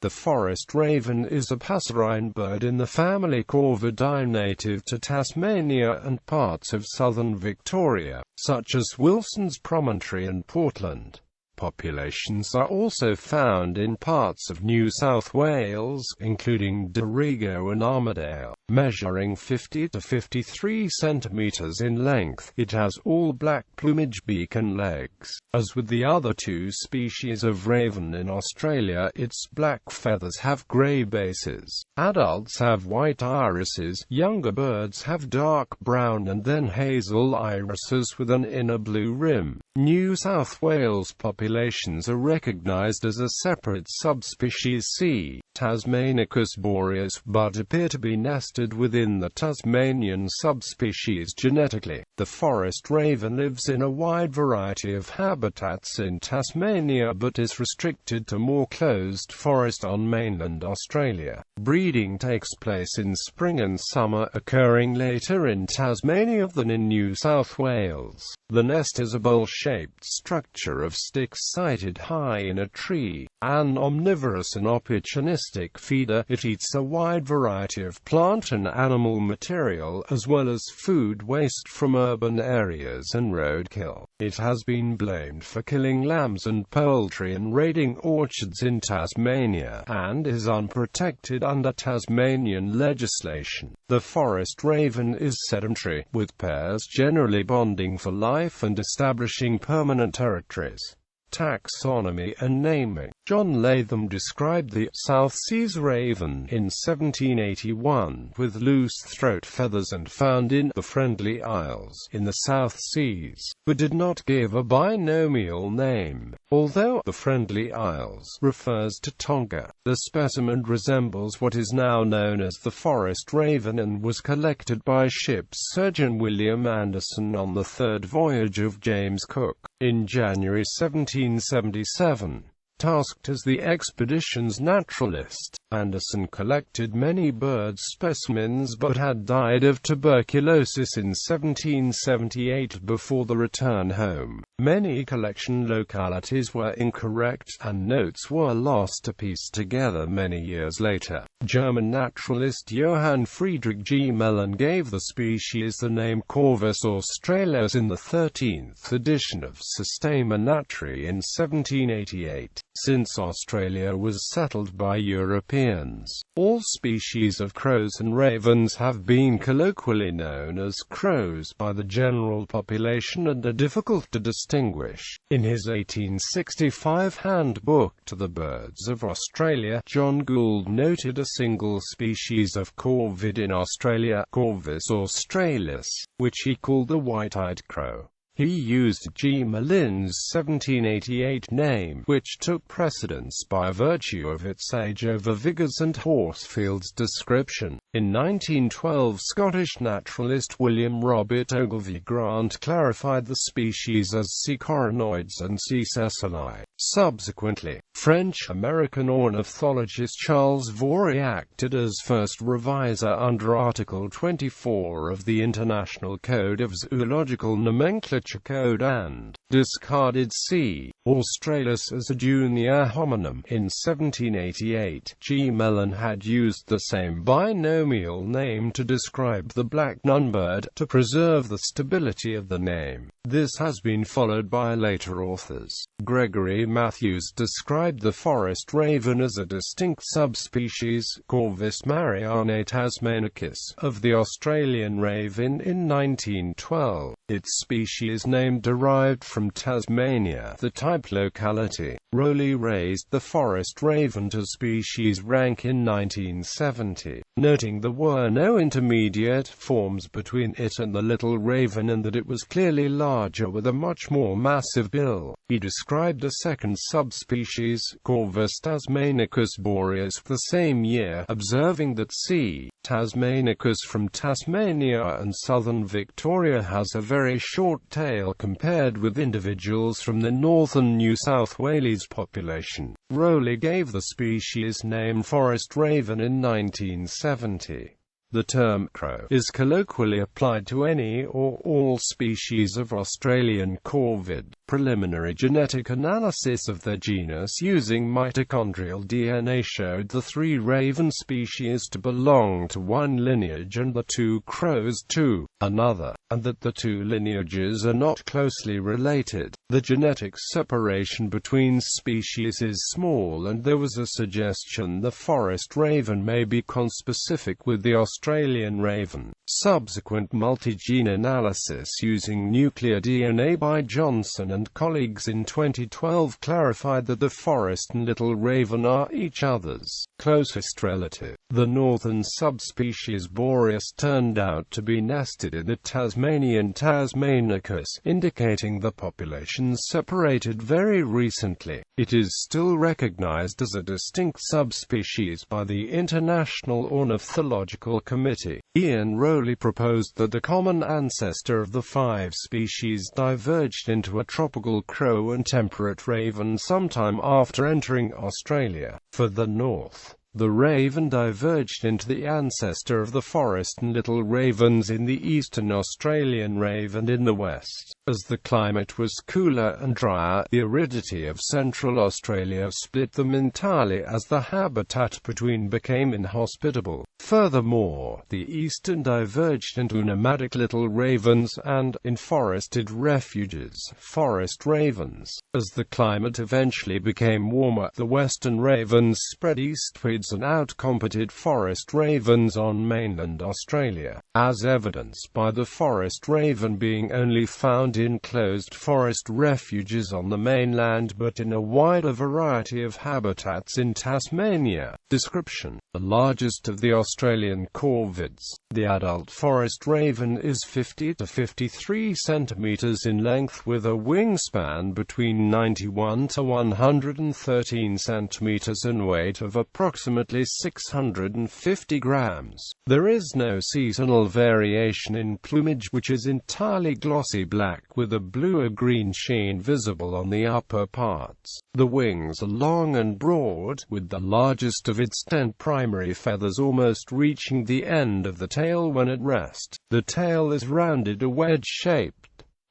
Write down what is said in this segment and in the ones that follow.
The forest raven is a passerine bird in the family Corvidae, native to Tasmania and parts of southern Victoria, such as Wilson's Promontory and Portland. Populations are also found in parts of New South Wales, including Dorrigo and Armidale, measuring 50 to 53 centimeters in length. It has all black plumage, beak and legs. As with the other two species of raven in Australia, its black feathers have grey bases. Adults have white irises, younger birds have dark brown and then hazel irises with an inner blue rim. New South Wales populations are recognized as a separate subspecies C. Tasmanicus boreas, but appear to be nested within the Tasmanian subspecies genetically. The forest raven lives in a wide variety of habitats in Tasmania but is restricted to more closed forest on mainland Australia. Breeding takes place in spring and summer, occurring later in Tasmania than in New South Wales. The nest is a bowl-shaped structure of sticks sited high in a tree. An omnivorous and opportunistic feeder, it eats a wide variety of plant and animal material, as well as food waste from urban areas and roadkill. It has been blamed for killing lambs and poultry and raiding orchards in Tasmania, and is unprotected under Tasmanian legislation. The forest raven is sedentary, with pairs generally bonding for life and establishing permanent territories. Taxonomy and naming. John Latham described the South Seas raven in 1781, with loose throat feathers and found in the Friendly Isles in the South Seas, but did not give a binomial name. Although the Friendly Isles refers to Tonga, the specimen resembles what is now known as the forest raven and was collected by ship's surgeon William Anderson on the third voyage of James Cook. In January 1777, tasked as the expedition's naturalist, Anderson collected many bird specimens but had died of tuberculosis in 1778 before the return home. Many collection localities were incorrect, and notes were lost to piece together many years later. German naturalist Johann Friedrich G. Mellon gave the species the name Corvus australis in the 13th edition of Systema Naturae in 1788. Since Australia was settled by Europeans, all species of crows and ravens have been colloquially known as crows by the general population and are difficult to distinguish. In his 1865 Handbook to the Birds of Australia, John Gould noted a single species of corvid in Australia, Corvus australis, which he called the white-eyed crow. He used G. Mellin's 1788 name, which took precedence by virtue of its age over Vickers and Horsfield's description. In 1912, Scottish naturalist William Robert Ogilvie Grant clarified the species as C. coronoides and C. sessili. Subsequently, French-American ornithologist Charles Vory acted as first reviser under Article 24 of the International Code of Zoological Nomenclature Code and discarded C. australis as a junior homonym. In 1788, G. Mellon had used the same binomial name to describe the black nunbird, to preserve the stability of the name. This has been followed by later authors. Gregory Matthews described the forest raven as a distinct subspecies, Corvus marianae tasmanicus, of the Australian raven in 1912. Its species name derived from Tasmania, the type locality. Rowley raised the forest raven to species rank in 1970, noting there were no intermediate forms between it and the little raven and that it was clearly larger with a much more massive bill. He described a second subspecies, Corvus tasmanicus boreas, the same year, observing that C. tasmanicus from Tasmania and southern Victoria has a very short tail compared with individuals from the northern New South Wales population. Rowley gave the species name forest raven in 1970. The term crow is colloquially applied to any or all species of Australian corvid. preliminary genetic analysis of their genus using mitochondrial DNA showed the 3 raven species to belong to one lineage and the 2 crows to another, and that the 2 lineages are not closely related. The genetic separation between species is small, and there was a suggestion the forest raven may be conspecific with the Australian raven. Subsequent multi-gene analysis using nuclear DNA by Johnson and colleagues in 2012 clarified that the forest and little raven are each other's closest relative. The northern subspecies Boreas turned out to be nested in the Tasmanian Tasmanicus, indicating the populations separated very recently. It is still recognized as a distinct subspecies by the International Ornithological Committee. Ian Rowley proposed that the common ancestor of the 5 species diverged into a tropical crow and temperate raven sometime after entering Australia. For the north, the raven diverged into the ancestor of the forest and little ravens in the eastern Australian raven in the west. As the climate was cooler and drier, the aridity of central Australia split them entirely as the habitat between became inhospitable. Furthermore, the eastern diverged into nomadic little ravens and, in forested refuges, forest ravens. As the climate eventually became warmer, the western ravens spread eastwards and outcompeted forest ravens on mainland Australia, as evidenced by the forest raven being only found in closed forest refuges on the mainland but in a wider variety of habitats in Tasmania. Description: the largest of the Australian corvids, the adult forest raven is 50 to 53 centimeters in length with a wingspan between 91 to 113 centimeters and weight of approximately 650 grams. There is no seasonal variation in plumage, which is entirely glossy black with a blue or green sheen visible on the upper parts. The wings are long and broad, with the largest of its 10 primary feathers almost reaching the end of the tail when at rest. The tail is rounded or wedge-shaped.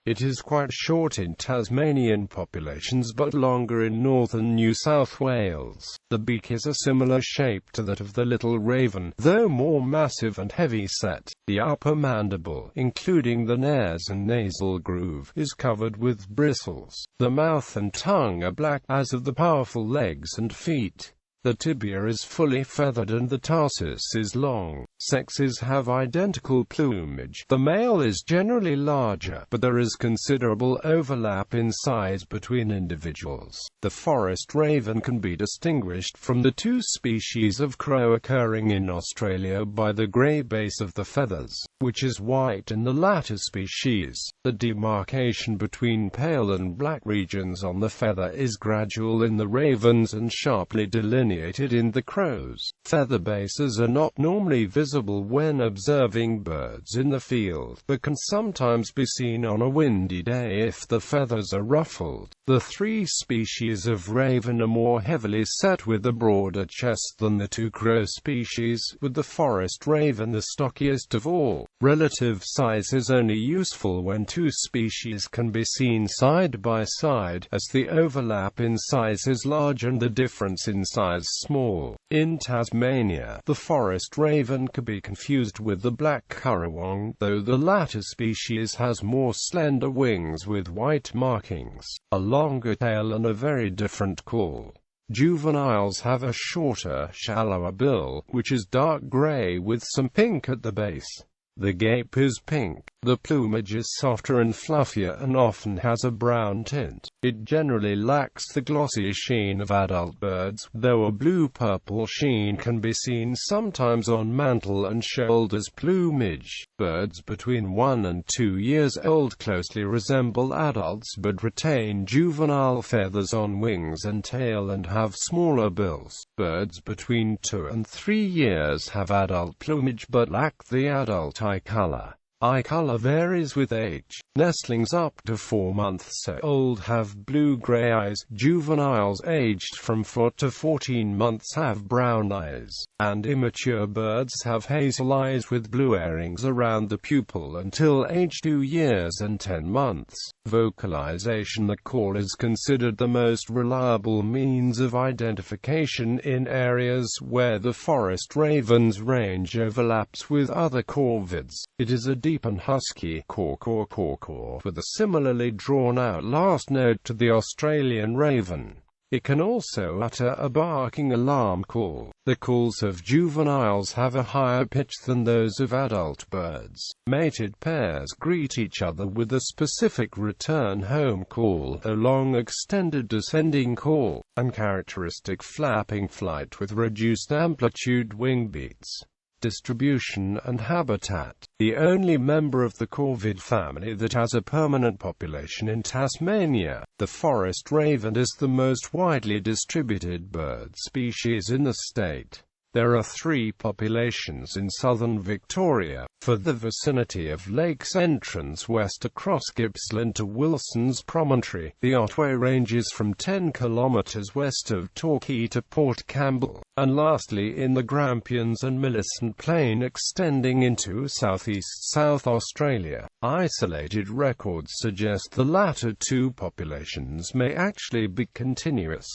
It is quite short in Tasmanian populations but longer in northern New South Wales. The beak is a similar shape to that of the little raven, though more massive and heavy-set. The upper mandible, including the nares and nasal groove, is covered with bristles. The mouth and tongue are black, as are the powerful legs and feet. The tibia is fully feathered and the tarsus is long. Sexes have identical plumage. The male is generally larger, but there is considerable overlap in size between individuals. The forest raven can be distinguished from the 2 species of crow occurring in Australia by the grey base of the feathers, which is white in the latter species. The demarcation between pale and black regions on the feather is gradual in the ravens and sharply delineated in the crows. Feather bases are not normally visible when observing birds in the field, but can sometimes be seen on a windy day if the feathers are ruffled. The 3 species of raven are more heavily set with a broader chest than the 2 crow species, with the forest raven the stockiest of all. Relative size is only useful when 2 species can be seen side by side, as the overlap in size is large and the difference in size small. In Tasmania, the forest raven can be confused with the black currawong, though the latter species has more slender wings with white markings, a longer tail and a very different call. Juveniles have a shorter, shallower bill, which is dark gray with some pink at the base. The gape is pink. The plumage is softer and fluffier and often has a brown tint. It generally lacks the glossy sheen of adult birds, though a blue-purple sheen can be seen sometimes on mantle and shoulders plumage. Birds between 1 and 2 years old closely resemble adults but retain juvenile feathers on wings and tail and have smaller bills. Birds between 2 and 3 years have adult plumage but lack the adult eye color. Eye color varies with age. Nestlings up to 4 months old have blue-gray eyes. Juveniles aged from 4 to 14 months have brown eyes, and immature birds have hazel eyes with blue airings around the pupil until age 2 years and 10 months. Vocalization. The call is considered the most reliable means of identification in areas where the forest raven's range overlaps with other corvids. It is a deep and husky caw-caw-caw-caw with a similarly drawn-out last note to the Australian raven. It can also utter a barking alarm call. The calls of juveniles have a higher pitch than those of adult birds. Mated pairs greet each other with a specific return home call, a long extended descending call, and characteristic flapping flight with reduced amplitude wing beats. Distribution and habitat. The only member of the corvid family that has a permanent population in Tasmania, the forest raven is the most widely distributed bird species in the state. There are 3 populations in southern Victoria, for the vicinity of Lake's entrance west across Gippsland to Wilson's Promontory. The Otway ranges from 10 kilometres west of Torquay to Port Campbell, and lastly in the Grampians and Millicent Plain extending into southeast South Australia. Isolated records suggest the latter 2 populations may actually be continuous.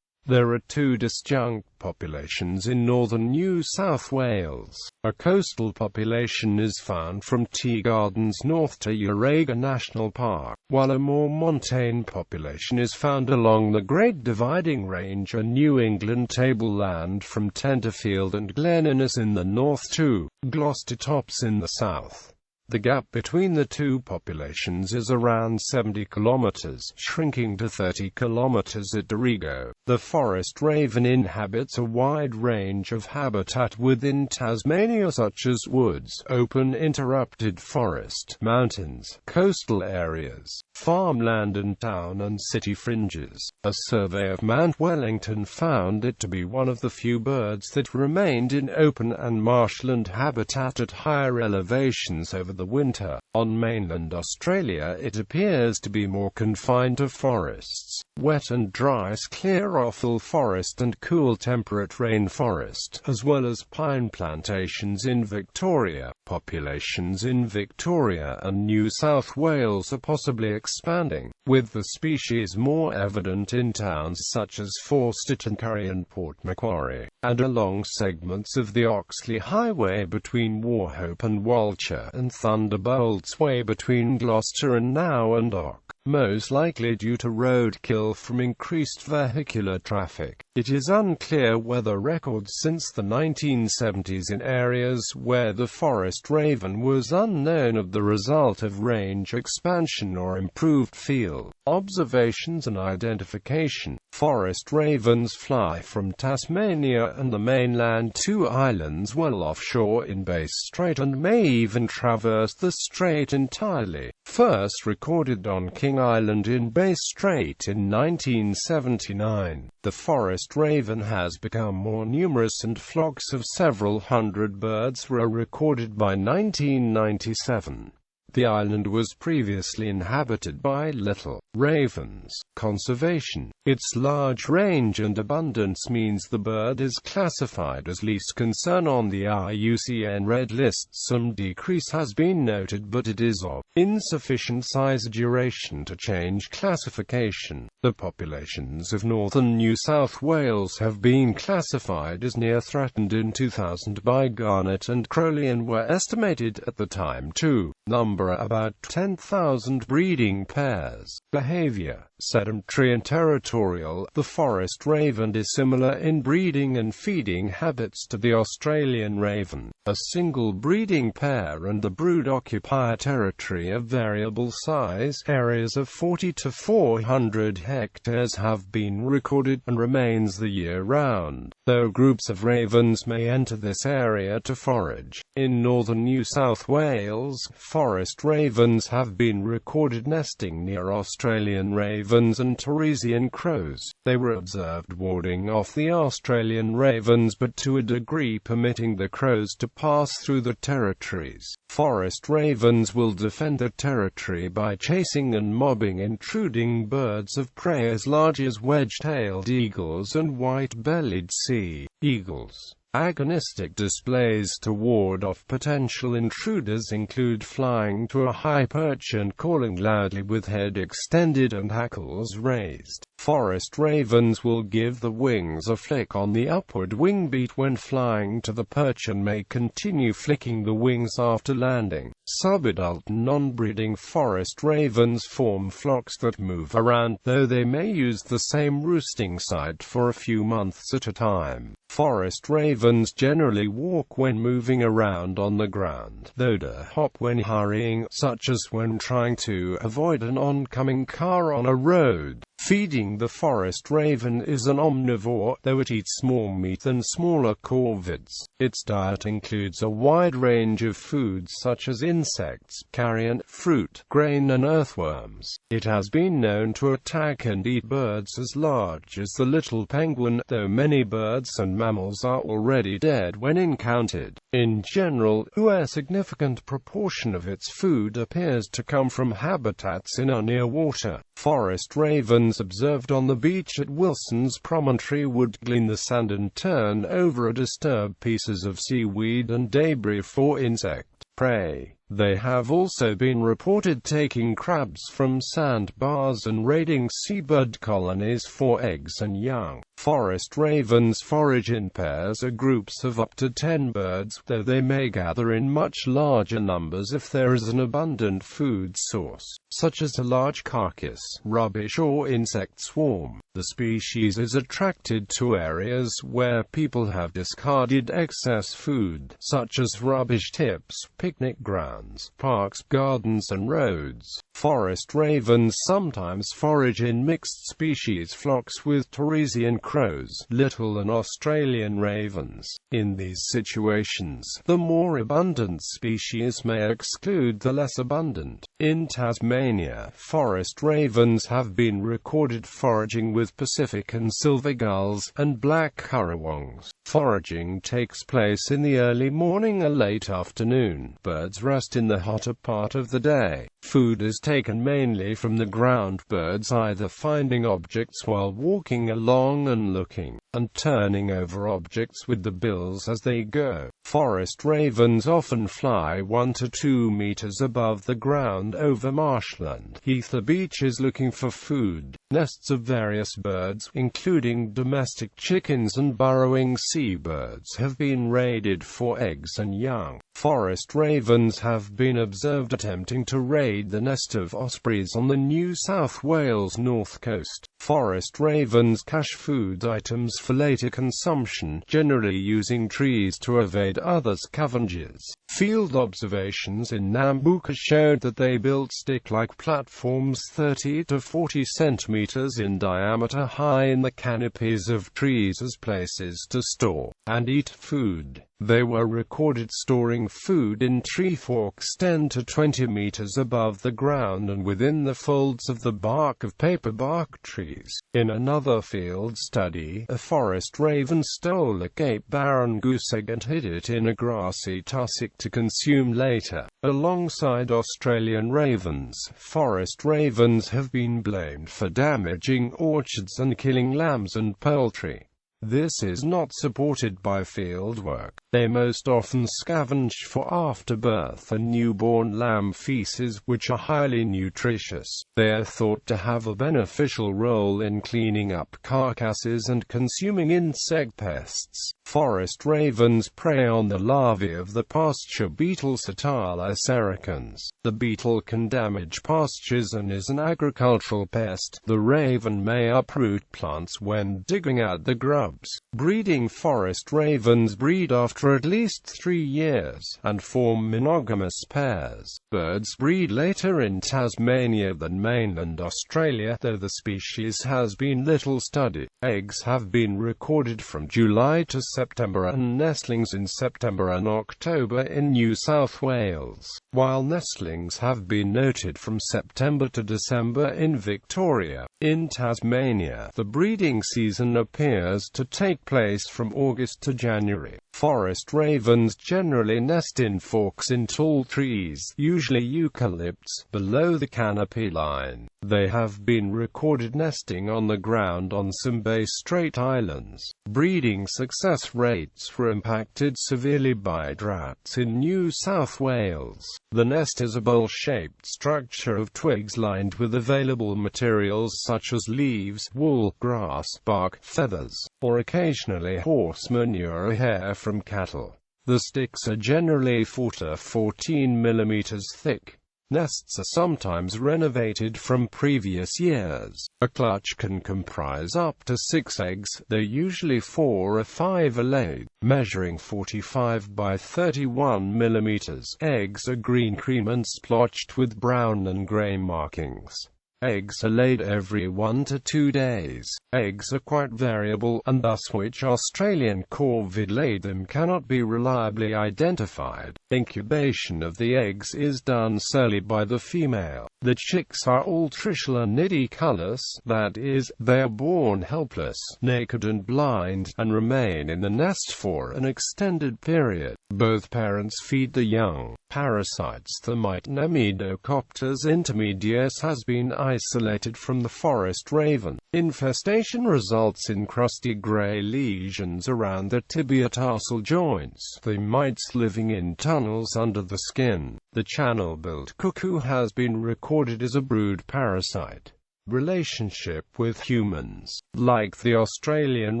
There are 2 disjunct populations in northern New South Wales. A coastal population is found from Tea Gardens north to Dorrigo National Park, while a more montane population is found along the Great Dividing Range and New England tableland from Tenterfield and Glen Innes in the north to Gloucester Tops in the south. The gap between the 2 populations is around 70 kilometers, shrinking to 30 kilometers at Dorrigo. The forest raven inhabits a wide range of habitat within Tasmania such as woods, open interrupted forest, mountains, coastal areas, farmland and town and city fringes. A survey of Mount Wellington found it to be one of the few birds that remained in open and marshland habitat at higher elevations over the winter. On mainland Australia it appears to be more confined to forests, wet and dry sclerophyll forest and cool temperate rainforest, as well as pine plantations in Victoria. Populations in Victoria and New South Wales are possibly expanding, with the species more evident in towns such as Forster-Tuncurry and Port Macquarie, and along segments of the Oxley Highway between Wauchope and Walcher, and Thunderbolt's Way between Gloucester and Now and Ock, most likely due to roadkill from increased vehicular traffic. It is unclear whether records since the 1970s in areas where the forest raven was unknown are the result of range expansion or improved field observations and identification. Forest ravens fly from Tasmania and the mainland to islands well offshore in Bass Strait and may even traverse the strait entirely. First recorded on King Island in Bass Strait in 1979. The forest raven has become more numerous and flocks of several hundred birds were recorded by 1997. The island was previously inhabited by little ravens. Conservation. Its large range and abundance means the bird is classified as least concern on the IUCN Red List. Some decrease has been noted, but it is of insufficient size duration to change classification. The populations of northern New South Wales have been classified as near threatened in 2000 by Garnet and Crowley and were estimated at the time to number about 10,000 breeding pairs. Behavior. Sedentary and territorial. The forest raven is similar in breeding and feeding habits to the Australian raven. A single breeding pair and the brood occupy a territory of variable size. Areas of 40 to 400 hectares have been recorded and remains the year round, though groups of ravens may enter this area to forage. In northern New South Wales, Forest ravens have been recorded nesting near Australian ravens and Torresian crows. They were observed warding off the Australian ravens, but to a degree permitting the crows to pass through the territories. Forest ravens will defend the territory by chasing and mobbing intruding birds of prey as large as wedge-tailed eagles and white-bellied sea eagles. Agonistic displays to ward off potential intruders include flying to a high perch and calling loudly with head extended and hackles raised. Forest ravens will give the wings a flick on the upward wing beat when flying to the perch and may continue flicking the wings after landing. Subadult non-breeding forest ravens form flocks that move around, though they may use the same roosting site for a few months at a time. Forest ravens generally walk when moving around on the ground, though do hop when hurrying, such as when trying to avoid an oncoming car on a road. Feeding. The forest raven is an omnivore, though it eats more meat than smaller corvids. Its diet includes a wide range of foods such as insects, carrion, fruit, grain and earthworms. It has been known to attack and eat birds as large as the little penguin, though many birds and mammals are already dead when encountered. In general, a significant proportion of its food appears to come from habitats in or near water. Forest ravens observed on the beach at Wilson's Promontory would glean the sand and turn over or disturb pieces of seaweed and debris for insect prey. They have also been reported taking crabs from sandbars and raiding seabird colonies for eggs and young. Forest ravens forage in pairs or groups of up to 10 birds, though they may gather in much larger numbers if there is an abundant food source, such as a large carcass, rubbish or insect swarm. The species is attracted to areas where people have discarded excess food, such as rubbish tips, picnic grounds, parks, gardens and roads. Forest ravens sometimes forage in mixed species flocks with Torresian crows, little and Australian ravens. In these situations, the more abundant species may exclude the less abundant. In Tasmania, forest ravens have been recorded foraging with Pacific and silver gulls, and black currawongs. Foraging takes place in the early morning or late afternoon. Birds rest in the hotter part of the day. Food is taken mainly from the ground, birds either finding objects while walking along and looking, and turning over objects with the bills as they go. Forest ravens often fly 1 to 2 meters above the ground over marshland, heath or beaches looking for food. Nests of various birds, including domestic chickens and burrowing seabirds, have been raided for eggs and young. Forest ravens have been observed attempting to raid the nest of ospreys on the New South Wales north coast. Forest ravens cache food items for later consumption, generally using trees to evade other scavengers. Field observations in Nambucca showed that they built stick-like platforms 30 to 40 centimeters in diameter high in the canopies of trees as places to store and eat food. They were recorded storing food in tree forks 10 to 20 meters above the ground and within the folds of the bark of paperbark trees. In another field study, a forest raven stole a Cape Barren goose egg and hid it in a grassy tussock to consume later. Alongside Australian ravens, forest ravens have been blamed for damaging orchards and killing lambs and poultry. This is not supported by fieldwork. They most often scavenge for afterbirth and newborn lamb feces, which are highly nutritious. They are thought to have a beneficial role in cleaning up carcasses and consuming insect pests. Forest ravens prey on the larvae of the pasture beetle Sitala sericans. The beetle can damage pastures and is an agricultural pest. The raven may uproot plants when digging out the grub. cubs. Breeding forest ravens breed after at least 3 years, and form monogamous pairs. Birds breed later in Tasmania than mainland Australia, though the species has been little studied. Eggs have been recorded from July to September and nestlings in September and October in New South Wales, while nestlings have been noted from September to December in Victoria. In Tasmania, the breeding season appears to take place from August to January. Forest ravens generally nest in forks in tall trees, usually eucalypts, below the canopy line. They have been recorded nesting on the ground on some Bay Strait islands. Breeding success rates were impacted severely by droughts in New South Wales. The nest is a bowl-shaped structure of twigs lined with available materials such as leaves, wool, grass, bark, feathers, or occasionally horse manure or hair from cattle. The sticks are generally 4 to 14 mm thick. Nests are sometimes renovated from previous years. A clutch can comprise up to 6 eggs, though usually 4 or 5 are laid, measuring 45 by 31 mm. Eggs are green cream and splotched with brown and grey markings. Eggs are laid every 1 to 2 days. Eggs are quite variable, and thus which Australian corvid laid them cannot be reliably identified. Incubation of the eggs is done solely by the female. The chicks are all trichelonidae colorless, that is, they are born helpless, naked and blind, and remain in the nest for an extended period. Both parents feed the young. Parasites. The mite Nemidocopters intermedius has been isolated from the forest raven. Infestation results in crusty grey lesions around the tibio-tarsal joints, the mites living in tunnels under the skin. The channel-billed cuckoo has been recorded as a brood parasite. Relationship with humans. Like the Australian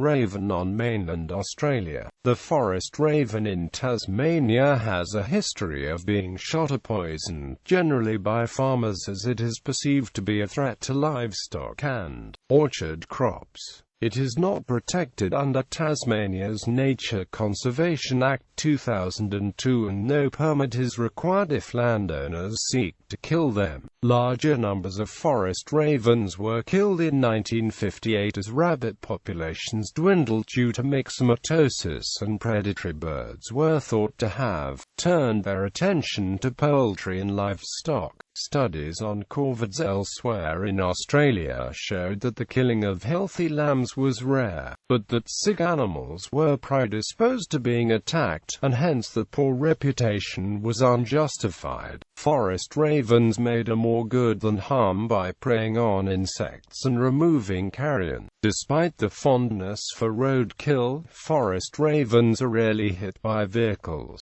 raven on mainland Australia, the forest raven in Tasmania has a history of being shot or poisoned, generally by farmers, as it is perceived to be a threat to livestock and orchard crops. It is not protected under Tasmania's Nature Conservation Act 2002, and no permit is required if landowners seek to kill them. Larger numbers of forest ravens were killed in 1958 as rabbit populations dwindled due to myxomatosis, and predatory birds were thought to have turned their attention to poultry and livestock. Studies on corvids elsewhere in Australia showed that the killing of healthy lambs was rare, but that sick animals were predisposed to being attacked, and hence the poor reputation was unjustified. Forest ravens made a more good than harm by preying on insects and removing carrion. Despite the fondness for roadkill, forest ravens are rarely hit by vehicles.